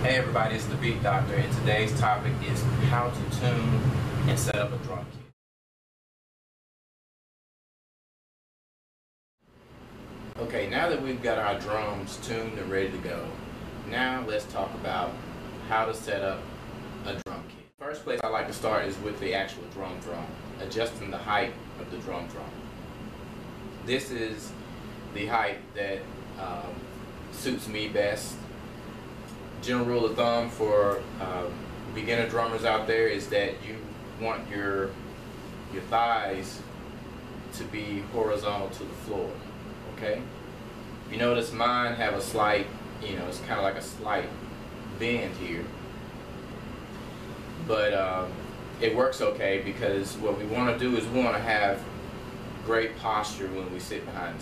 Hey everybody, it's the Beat Doctor, and today's topic is how to tune and set up a drum kit. Okay, now that we've got our drums tuned and ready to go, now let's talk about how to set up a drum kit. First place I like to start is with the actual drum, adjusting the height of the drum. This is the height that suits me best. General rule of thumb for beginner drummers out there is that you want your thighs to be horizontal to the floor. Okay? You notice mine have a slight, it's kind of like a slight bend here, but it works okay because what we want to do is we want to have great posture when we sit behind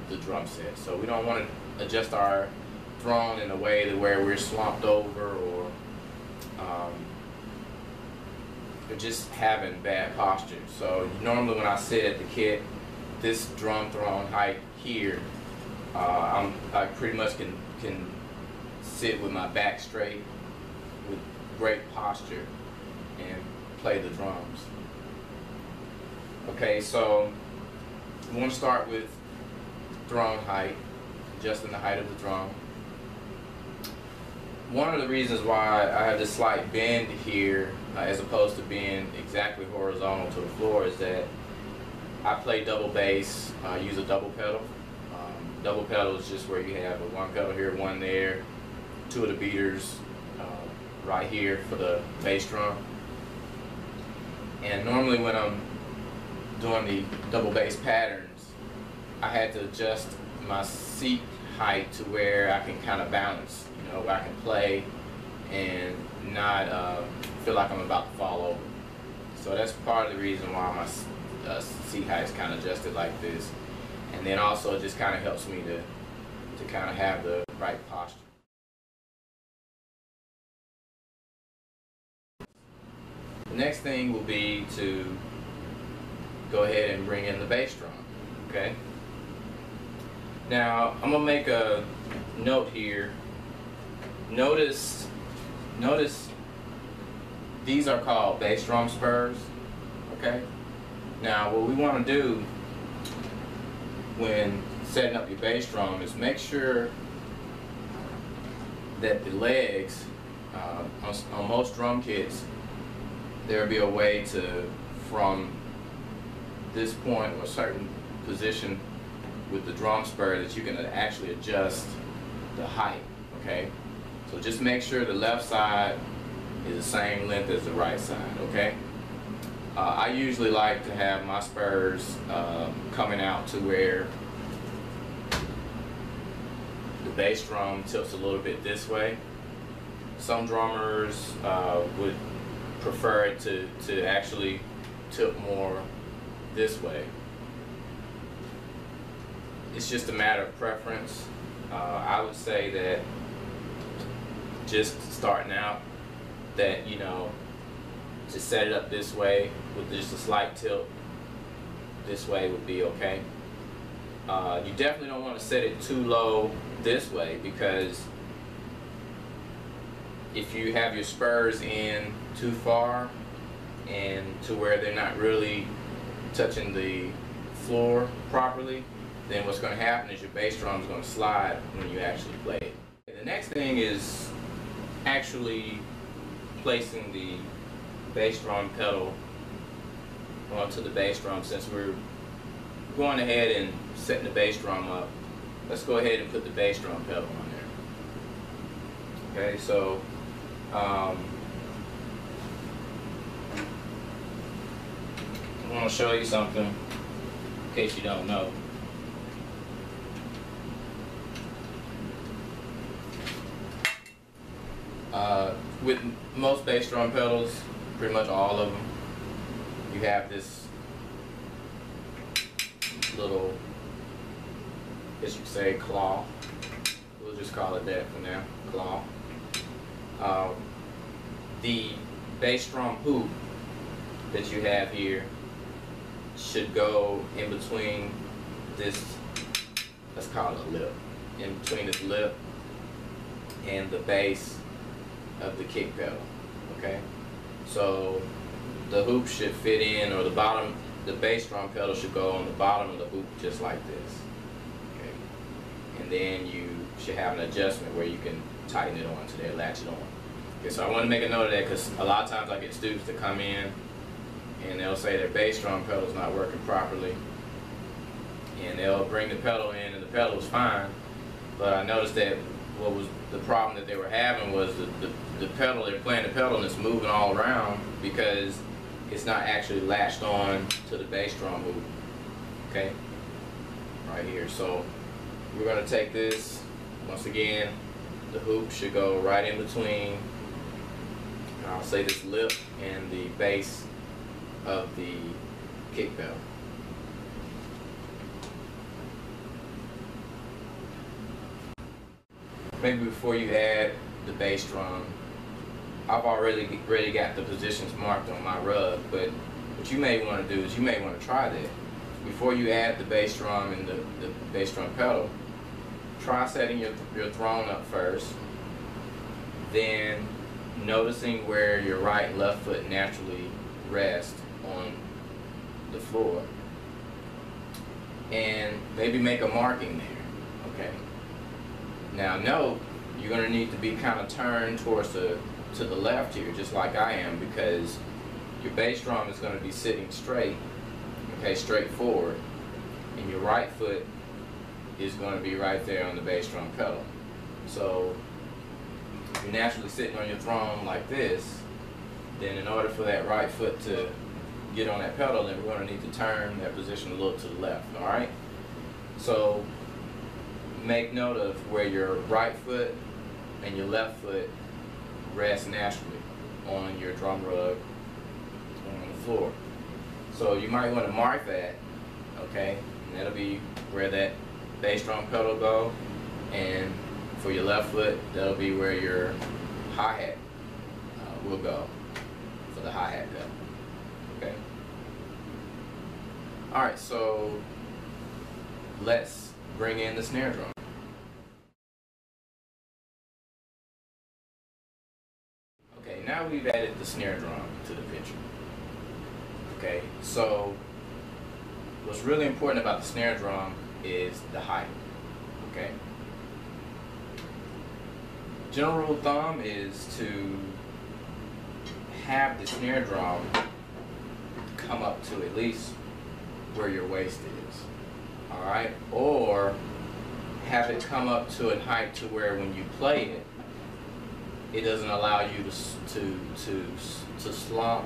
the drum set. So we don't want to adjust our throne in a way to where we're slumped over or just having bad posture. So normally when I sit at the kit, this drum throne height here, I pretty much can sit with my back straight with great posture and play the drums. Okay, so we want to start with throne height, adjusting the height of the drum. One of the reasons why I have this slight bend here as opposed to being exactly horizontal to the floor is that I play double bass, use a double pedal. Double pedal is just where you have one pedal here, one there, two of the beaters right here for the bass drum. And normally when I'm doing the double bass patterns, I had to adjust my seat height to where I can kind of balance, where I can play and not feel like I'm about to fall over. So that's part of the reason why my seat height is kind of adjusted like this. And then also it just kind of helps me to kind of have the right posture. The next thing will be to go ahead and bring in the bass drum, okay? Now, I'm gonna make a note here. Notice these are called bass drum spurs, okay? Now, what we want to do when setting up your bass drum is make sure that the legs, on most drum kits, there'll be a way to, from this point or a certain position with the drum spur, that you can actually adjust the height, okay? So just make sure the left side is the same length as the right side, okay? I usually like to have my spurs coming out to where the bass drum tilts a little bit this way. Some drummers would prefer it to actually tilt more this way. It's just a matter of preference. I would say that just starting out, that to set it up this way with just a slight tilt this way would be okay. You definitely don't want to set it too low this way, because if you have your spurs in too far and to where they're not really touching the floor properly, then what's going to happen is your bass drum is going to slide when you actually play it. The next thing is actually placing the bass drum pedal onto the bass drum. Since we're going ahead and setting the bass drum up, let's go ahead and put the bass drum pedal on there. Okay, so I want to show you something in case you don't know. With most bass drum pedals, pretty much all of them, you have this little, as you could say, claw. We'll just call it that for now, claw. The bass drum hoop that you have here should go in between this, let's call it a lip, in between this lip and the bass of the kick pedal. Okay, so the hoop should fit in, or the bass drum pedal should go on the bottom of the hoop just like this. Okay, and then you should have an adjustment where you can tighten it on to there, latch it on. Okay, so I want to make a note of that because a lot of times I get students to come in and they'll say their bass drum pedal is not working properly, and they'll bring the pedal in and the pedal is fine, but I noticed that what was the problem that they were having was the pedal, they're playing the pedal and it's moving all around because it's not actually latched on to the bass drum hoop. Okay, right here. So we're going to take this, once again, the hoop should go right in between, I'll say this lip and the base of the kick pedal. Maybe before you add the bass drum, I've already got the positions marked on my rug, but what you may want to do is you may want to try that. Before you add the bass drum and the bass drum pedal, try setting your throne up first, then noticing where your right and left foot naturally rest on the floor, and maybe make a marking there. Okay. Now note, you're going to need to be kind of turned towards to the left here, just like I am, because your bass drum is going to be sitting straight, okay, straight forward, and your right foot is going to be right there on the bass drum pedal. So if you're naturally sitting on your throne like this, then in order for that right foot to get on that pedal, then we're going to need to turn that position a little to the left. All right. So make note of where your right foot and your left foot rest naturally on your drum rug on the floor. So you might want to mark that, okay, and that'll be where that bass drum pedal go, and for your left foot, that'll be where your hi-hat will go for the hi-hat pedal. Okay. All right, so let's bring in the snare drum. Okay, now we've added the snare drum to the picture. Okay, so what's really important about the snare drum is the height. Okay. General rule of thumb is to have the snare drum come up to at least where your waist is. Alright? Or have it come up to a height to where when you play it, it doesn't allow you to slump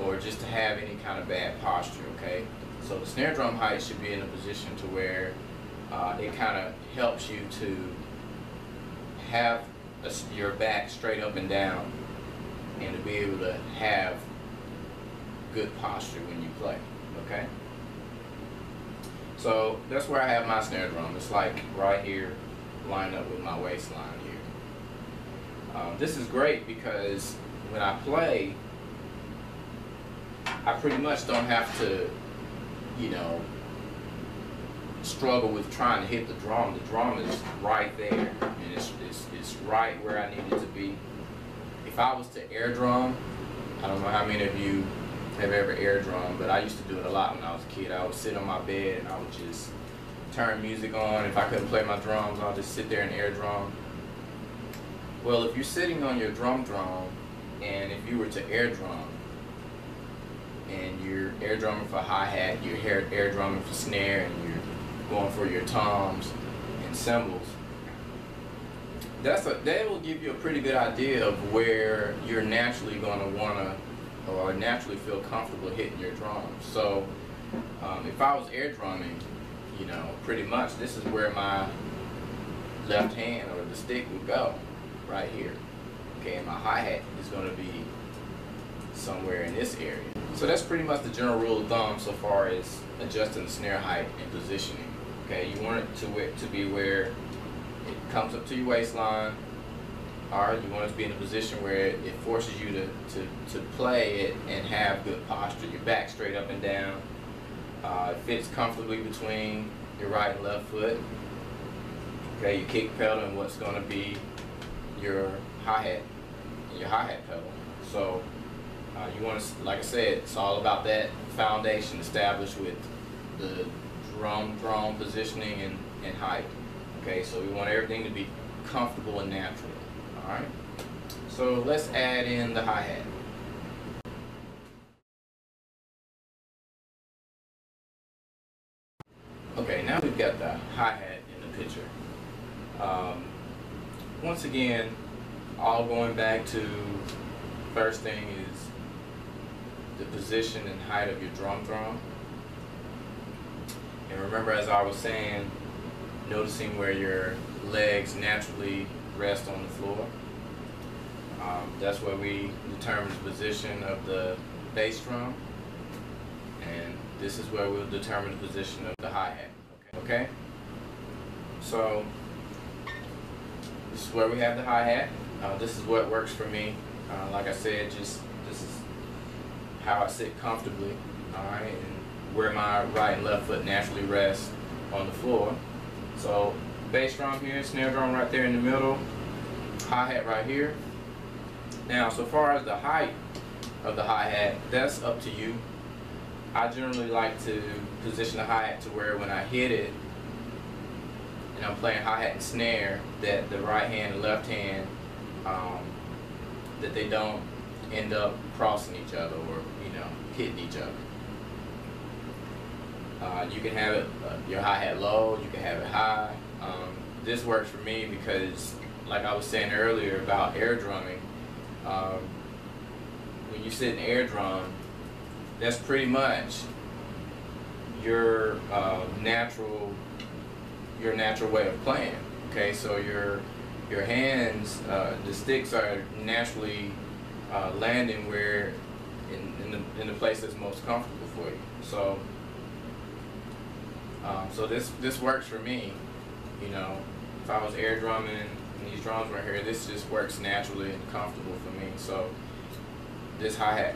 or just to have any kind of bad posture, okay? So the snare drum height should be in a position to where it kind of helps you to have your back straight up and down and to be able to have good posture when you play, okay? So that's where I have my snare drum. It's like right here, lined up with my waistline here. This is great because when I play, I pretty much don't have to, you know, struggle with trying to hit the drum. The drum is right there, and it's right where I need it to be. If I was to air drum, I don't know how many of you have ever air drum, but I used to do it a lot when I was a kid. I would sit on my bed and I would just turn music on. If I couldn't play my drums, I'll just sit there and air drum. Well, if you're sitting on your drum, and if you were to air drum, and you're air drumming for hi-hat, you're air drumming for snare, and you're going for your toms and cymbals, that will give you a pretty good idea of where you're naturally going to want to, or naturally feel comfortable hitting your drums. So if I was air drumming, you know, pretty much this is where my left hand or the stick would go, right here. Okay, and my hi-hat is going to be somewhere in this area. So that's pretty much the general rule of thumb so far as adjusting the snare height and positioning. Okay, you want it to be where it comes up to your waistline, or you want it to be in a position where it forces you to play it and have good posture. Your back straight up and down. It fits comfortably between your right and left foot. Okay, your kick pedal and what's going to be your hi-hat and your hi-hat pedal. So you want to, like I said, it's all about that foundation established with the drum positioning and height. Okay, so we want everything to be comfortable and natural. All right, so let's add in the hi-hat. Okay, now we've got the hi-hat in the picture. Once again, all going back to first thing is the position and height of your drum. And remember, as I was saying, noticing where your legs naturally rest on the floor. That's where we determine the position of the bass drum, and this is where we'll determine the position of the hi-hat. Okay? So this is where we have the hi-hat. This is what works for me. Like I said, this is how I sit comfortably, alright, and where my right and left foot naturally rest on the floor. So bass drum here, snare drum right there in the middle, hi-hat right here. Now, so far as the height of the hi-hat, that's up to you. I generally like to position the hi-hat to where when I hit it and I'm playing hi-hat and snare, that the right hand and left hand, that they don't end up crossing each other or, you know, hitting each other. You can have it, your hi-hat low, you can have it high. This works for me because, like I was saying earlier about air drumming, when you sit in air drum, that's pretty much your natural way of playing. Okay, so your hands, the sticks are naturally landing where in the place that's most comfortable for you. So so this works for me. You know, if I was air drumming and these drums right here, this just works naturally and comfortable for me. So this hi-hat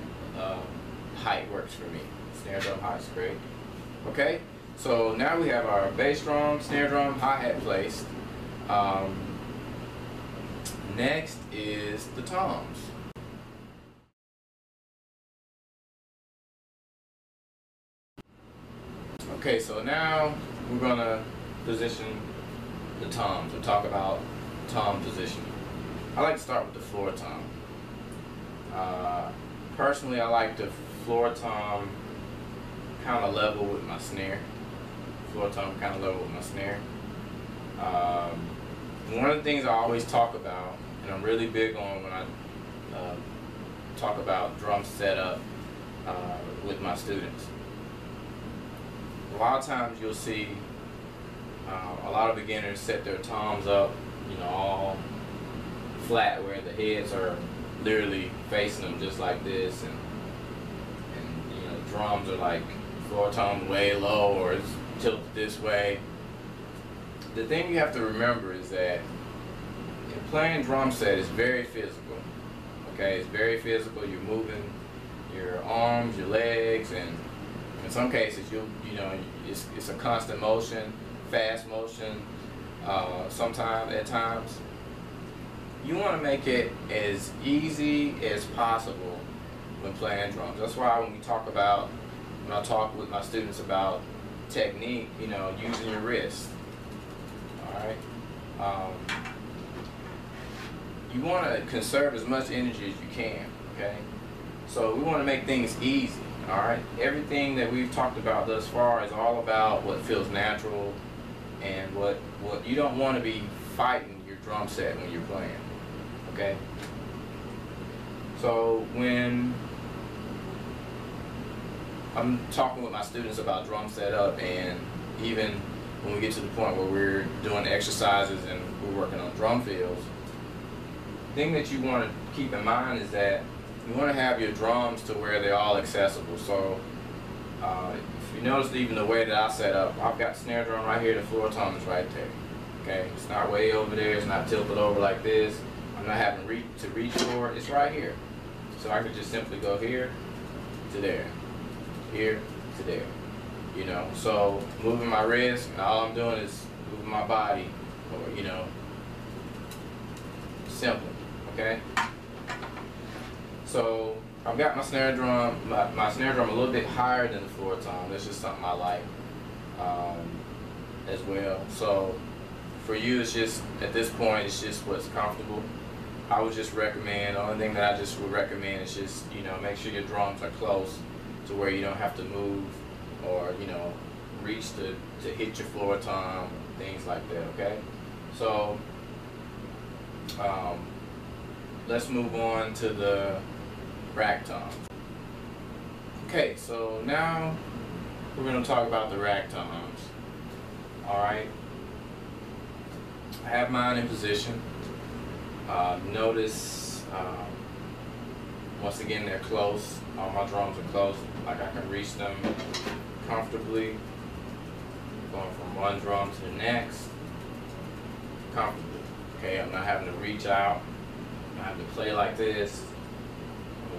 height works for me. Snare drum height's great. Okay, so now we have our bass drum, snare drum, hi-hat placed. Next is the toms. Okay, so now we're gonna position the toms. We'll talk about tom positioning. I like to start with the floor tom. Personally, I like the floor tom kind of level with my snare. Floor tom kind of level with my snare. One of the things I always talk about, and I'm really big on when I talk about drum setup with my students. A lot of times you'll see a lot of beginners set their toms up, you know, all flat where the heads are literally facing them just like this, and you know, drums are like floor tom way low or it's tilted this way. The thing you have to remember is that playing drum set is very physical. Okay, it's very physical. You're moving your arms, your legs, and in some cases you know it's a constant motion, fast motion. Sometimes at times you want to make it as easy as possible when playing drums. That's why when I talk with my students about technique, you know, using your wrist. All right. You want to conserve as much energy as you can. Okay. So we want to make things easy. All right. Everything that we've talked about thus far is all about what feels natural and what you don't want to be fighting your drum set when you're playing. Okay. So when I'm talking with my students about drum setup, and even when we get to the point where we're doing exercises and we're working on drum fills, the thing that you want to keep in mind is that you want to have your drums to where they're all accessible. So if you notice, even the way that I set up, I've got snare drum right here, the floor tom is right there. Okay, it's not way over there, it's not tilted over like this. I'm not having to reach for it, it's right here. So I could just simply go here to there, here to there. You know, so moving my wrist, and all I'm doing is moving my body, or you know. Simple, okay? So I've got my snare drum, my snare drum a little bit higher than the floor tom. That's just something I like as well. So for you, it's just, at this point, it's just what's comfortable. I would just recommend, the only thing that I just would recommend is just, you know, make sure your drums are close to where you don't have to move or, you know, reach to hit your floor tom, things like that, okay? So let's move on to the rack toms. Okay, so now we're going to talk about the rack toms. Alright, I have mine in position. Notice, once again, they're close. All my drums are close, like I can reach them comfortably. Going from one drum to the next comfortably. Okay, I'm not having to reach out. I'm not having to play like this,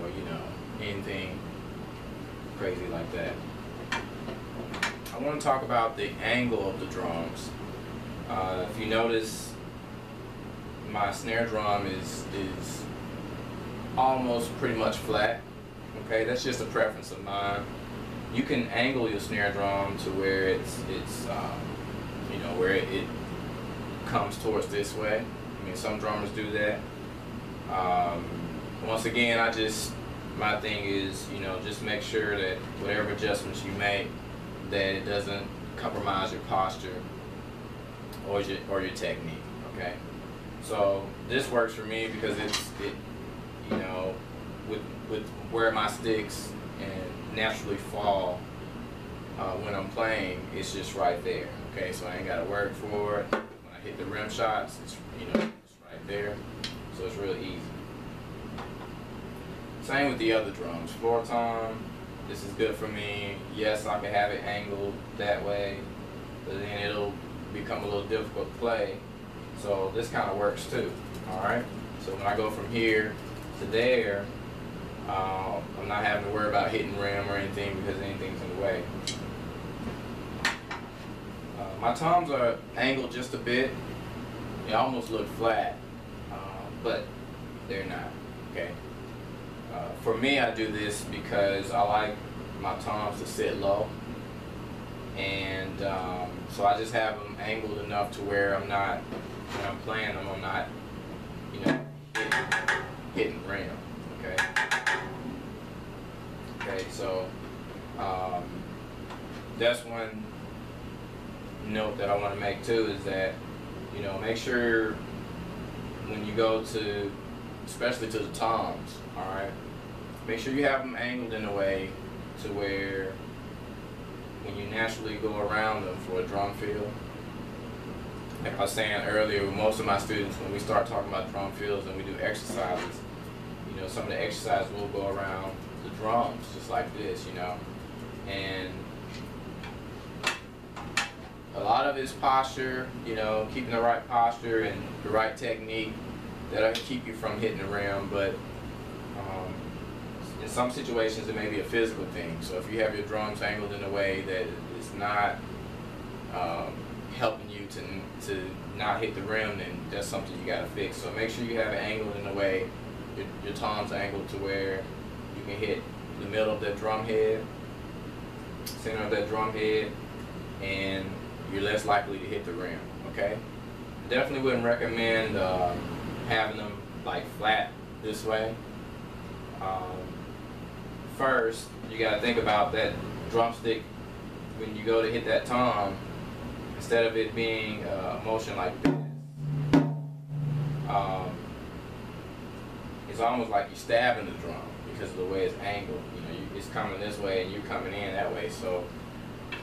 or, you know, anything crazy like that. I want to talk about the angle of the drums. If you notice, my snare drum is almost pretty much flat. Okay, that's just a preference of mine. You can angle your snare drum to where it's you know, where it comes towards this way. I mean, some drummers do that. Once again, my thing is, you know, just make sure that whatever adjustments you make, that it doesn't compromise your posture or your technique. Okay, so this works for me because it you know, with where my sticks and naturally fall when I'm playing, it's just right there. Okay, so I ain't got to work for it. When I hit the rim shots, it's, you know, it's right there, so it's real easy. Same with the other drums. Floor tom, this is good for me. Yes, I can have it angled that way, but then it'll become a little difficult to play. So this kind of works too. Alright, so when I go from here to there, I'm not having to worry about hitting rim or anything because anything's in the way. My toms are angled just a bit. They almost look flat, but they're not. Okay. For me, I do this because I like my toms to sit low, and so I just have them angled enough to where I'm not, when I'm playing them, I'm not, you know, hitting rim. Okay. Okay, so that's one note that I want to make too, is that, you know, make sure when you go to, especially to the toms, all right, make sure you have them angled in a way to where when you naturally go around them for a drum fill, like I was saying earlier, with most of my students, when we start talking about drum fills and we do exercises, you know, some of the exercises will go around the drums just like this, you know, and a lot of it's posture, you know, keeping the right posture and the right technique that'll keep you from hitting the rim. But in some situations it may be a physical thing. So if you have your drums angled in a way that is not helping you to not hit the rim, then that's something you got to fix. So make sure you have it angled in a way, your toms angled to where you can hit the middle of that drum head, center of that drum head, and you're less likely to hit the rim. Okay, definitely wouldn't recommend having them like flat this way. First, you got to think about that drumstick when you go to hit that tom. Instead of it being a motion like this, it's almost like you're stabbing the drum because of the way it's angled. You know, it's coming this way and you're coming in that way. So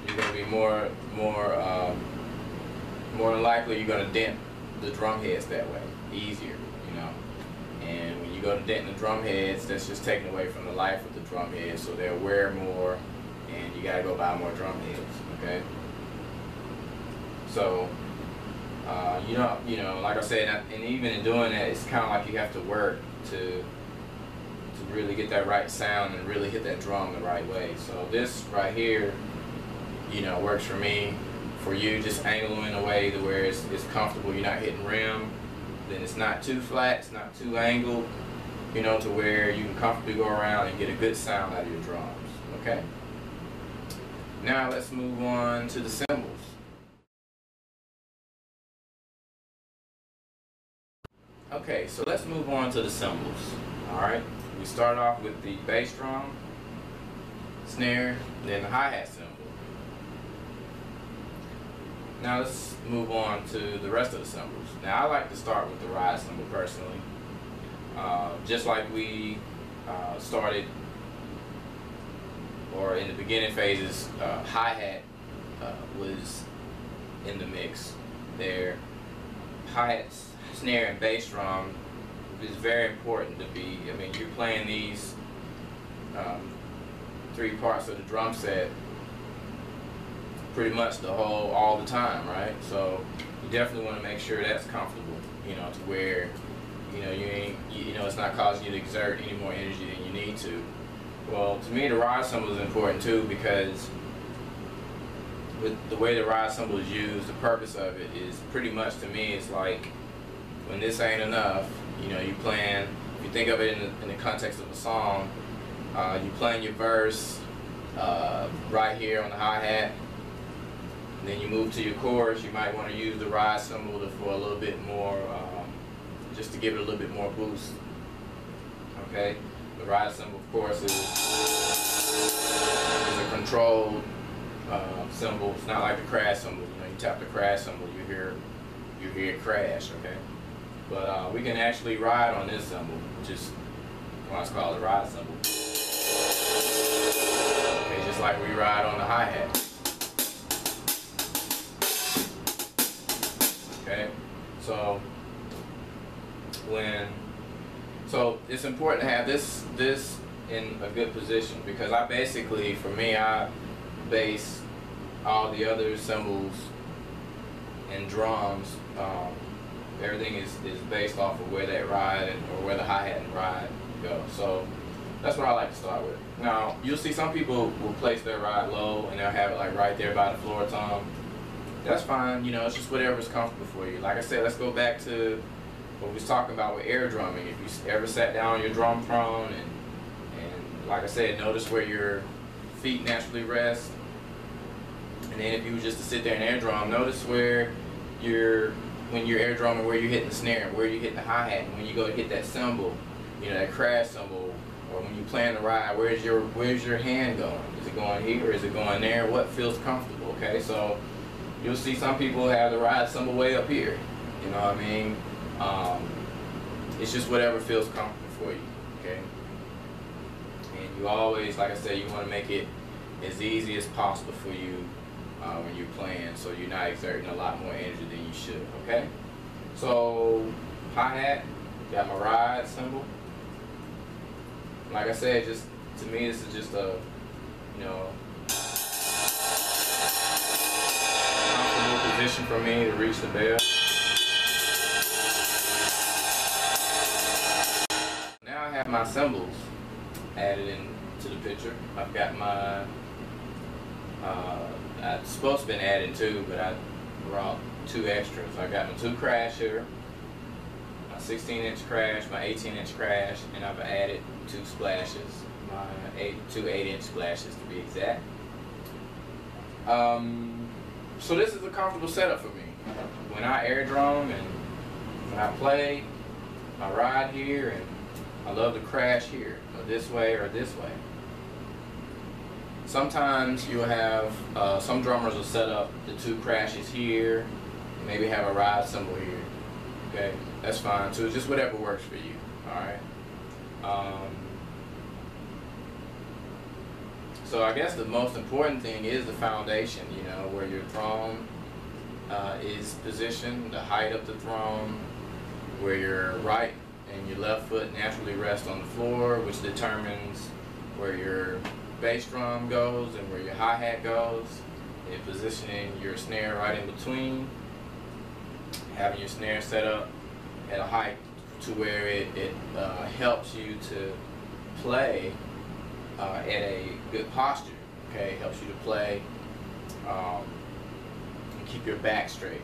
you're going to be more than likely you're going to dent the drum heads that way, easier, you know. And when you go to denting the drum heads, that's just taking away from the life of the drum heads, so they'll wear more, and you got to go buy more drum heads. Okay. So you know, like I said, and even in doing that, it's kind of like you have to work to really get that right sound and really hit that drum the right way. So this right here, you know, works for me. For you, just angle them in a way to where it's comfortable, you're not hitting rim, then it's not too flat, it's not too angled, you know, to where you can comfortably go around and get a good sound out of your drums, okay? Now let's move on to the cymbals. Okay, so let's move on to the cymbals, alright? We start off with the bass drum, snare, then the hi-hat cymbal. Now let's move on to the rest of the cymbals. Now I like to start with the ride cymbal personally. Just like we started, or in the beginning phases, hi-hat was in the mix there. Hi-hats, snare, and bass drum is very important to be, I mean, you're playing these 3 parts of the drum set pretty much all the time, right? So you definitely want to make sure that's comfortable, you know, to where, you know, it's not causing you to exert any more energy than you need to. Well, to me, the ride cymbal is important too, because with the way the ride cymbal is used, the purpose of it is pretty much, to me, it's like when this ain't enough, you know, you playing, if you think of it in the context of a song, you playing your verse right here on the hi-hat, then you move to your chorus, you might want to use the ride cymbal for a little bit more, just to give it a little bit more boost, okay? The ride cymbal, of course, is a controlled cymbal. It's not like the crash cymbal. You know, you tap the crash cymbal, you hear it crash, okay? But we can actually ride on this cymbal, which is why it's called the ride cymbal. Okay, just like we ride on the hi-hat. Okay, so it's important to have this in a good position, because I basically, for me, I base all the other cymbals and drums, everything is based off of where that ride or where the hi-hat and ride go. So that's what I like to start with. Now you'll see some people will place their ride low and they'll have it like right there by the floor tom. That's fine, you know, it's just whatever's comfortable for you. Like I said, let's go back to what we was talking about with air drumming. If you ever sat down on your drum throne and like I said, notice where your feet naturally rest. And then if you were just to sit there and air drum, notice where when you're air drumming, where you're hitting the snare, where you're hitting the hi-hat, and when you go to hit that cymbal, you know, that crash cymbal, or when you playing the ride, where's your hand going? Is it going here, or is it going there? What feels comfortable, okay? So you'll see some people have the ride cymbal way up here, you know what I mean? It's just whatever feels comfortable for you, okay? And you always, like I said, you want to make it as easy as possible for you when you're playing, so you're not exerting a lot more energy than you should, okay? So, hi-hat, got my ride cymbal. Like I said, just to me, this is just a, you know, comfortable position for me to reach the bell. Now I have my cymbals added into the picture. I've got my, it's supposed to have been added 2, but I brought 2 extras. I got my 2 crash here, my 16-inch crash, my 18-inch crash, and I've added 2 splashes, my 2 8-inch splashes to be exact. So this is a comfortable setup for me. When I air drum and when I play, I ride here, and I love to crash here, or this way or this way. Sometimes you'll have, some drummers will set up the 2 crashes here, maybe have a ride cymbal here, okay? That's fine too, just whatever works for you, alright? So I guess the most important thing is the foundation, you know, where your throne is positioned, the height of the throne, where your right and your left foot naturally rest on the floor, which determines where your bass drum goes and where your hi-hat goes, and positioning your snare right in between, having your snare set up at a height to where it helps you to play at a good posture, okay? Helps you to play and keep your back straight,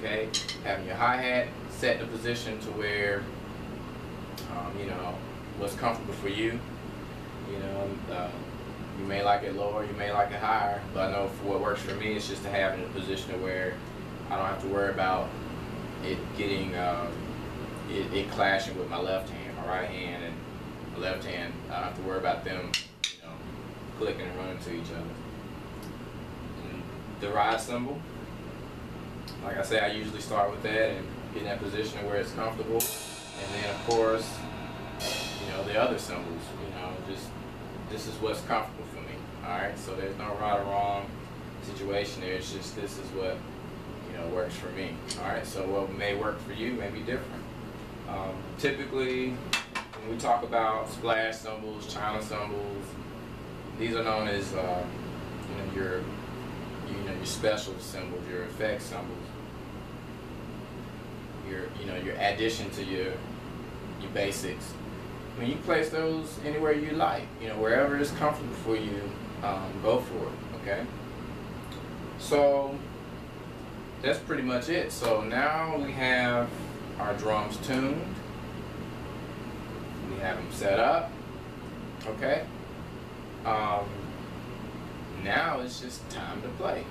okay? Having your hi-hat set in a position to where, you know, what's comfortable for you. You know, you may like it lower, you may like it higher, but I know for what works for me is just to have it in a position to where I don't have to worry about it getting, it clashing with my left hand, my right hand, and my left hand. I don't have to worry about them, you know, clicking and running to each other. And the ride cymbal, like I say, I usually start with that and get in that position where it's comfortable. And then, of course, you know, the other cymbals, you know, just this is what's comfortable for me. Alright, so there's no right or wrong situation there. It's just this is what, you know, works for me. Alright, so what may work for you may be different. Typically, when we talk about splash cymbals, China cymbals, these are known as your special cymbals, your effect cymbals, your addition to your basics. I mean, you place those anywhere you like, you know, wherever it's comfortable for you, go for it, okay? So that's pretty much it. So now we have our drums tuned, we have them set up, okay? Now it's just time to play.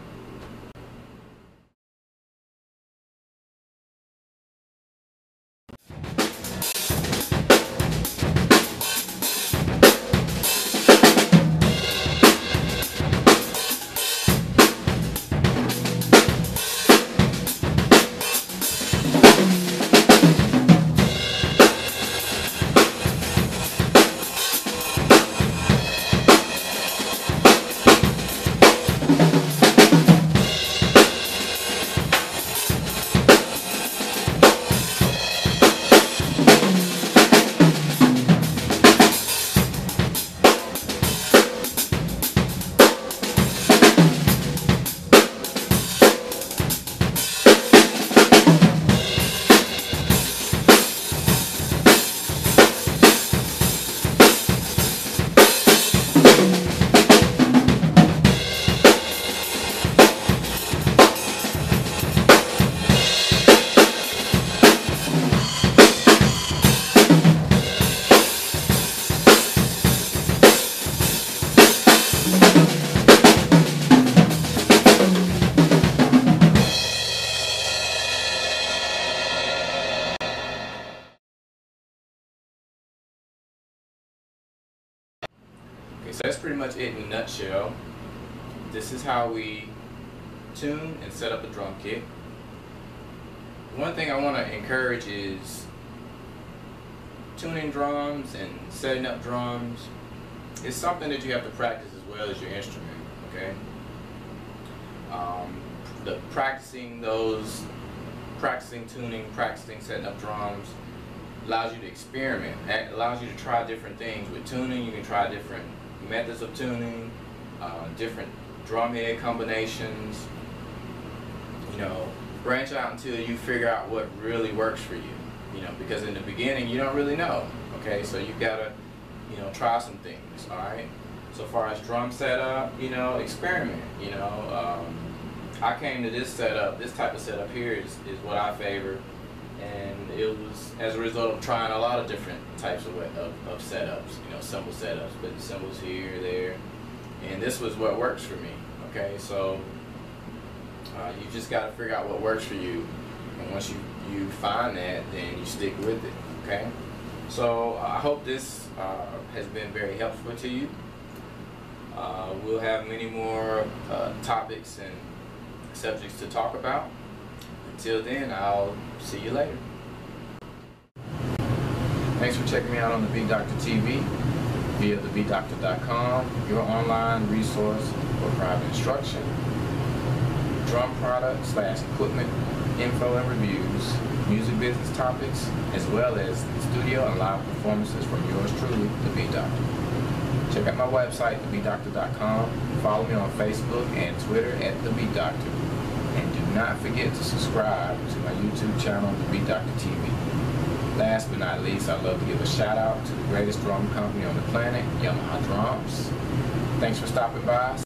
Okay, so that's pretty much it in a nutshell. This is how we tune and set up a drum kit. One thing I want to encourage is tuning drums and setting up drums is something that you have to practice as well as your instrument, okay? Practicing tuning, practicing setting up drums allows you to experiment. It allows you to try different things. With tuning, you can try different methods of tuning, different drum head combinations, you know, branch out until you figure out what really works for you, you know, because in the beginning you don't really know, okay? So you've got to, you know, try some things, all right? So far as drum setup, you know, experiment, you know. I came to this setup, this type of setup here is what I favor, and it was as a result of trying a lot of different types of setups, you know, cymbal setups, putting cymbals here, there, and this was what works for me, okay? So you just got to figure out what works for you, and once you find that, then you stick with it, okay? So I hope this has been very helpful to you. We'll have many more topics and subjects to talk about. Until then, I'll see you later. Thanks for checking me out on the Beat Doctor TV via thebeatdoctor.com, your online resource for private instruction, drum products / equipment, info and reviews, music business topics, as well as studio and live performances from yours truly, The Beat Doctor. Check out my website, thebeatdoctor.com. Follow me on Facebook and Twitter at The Beat Doctor. And do not forget to subscribe to my YouTube channel, The Beat Doctor TV. Last but not least, I'd love to give a shout out to the greatest drum company on the planet, Yamaha Drums. Thanks for stopping by.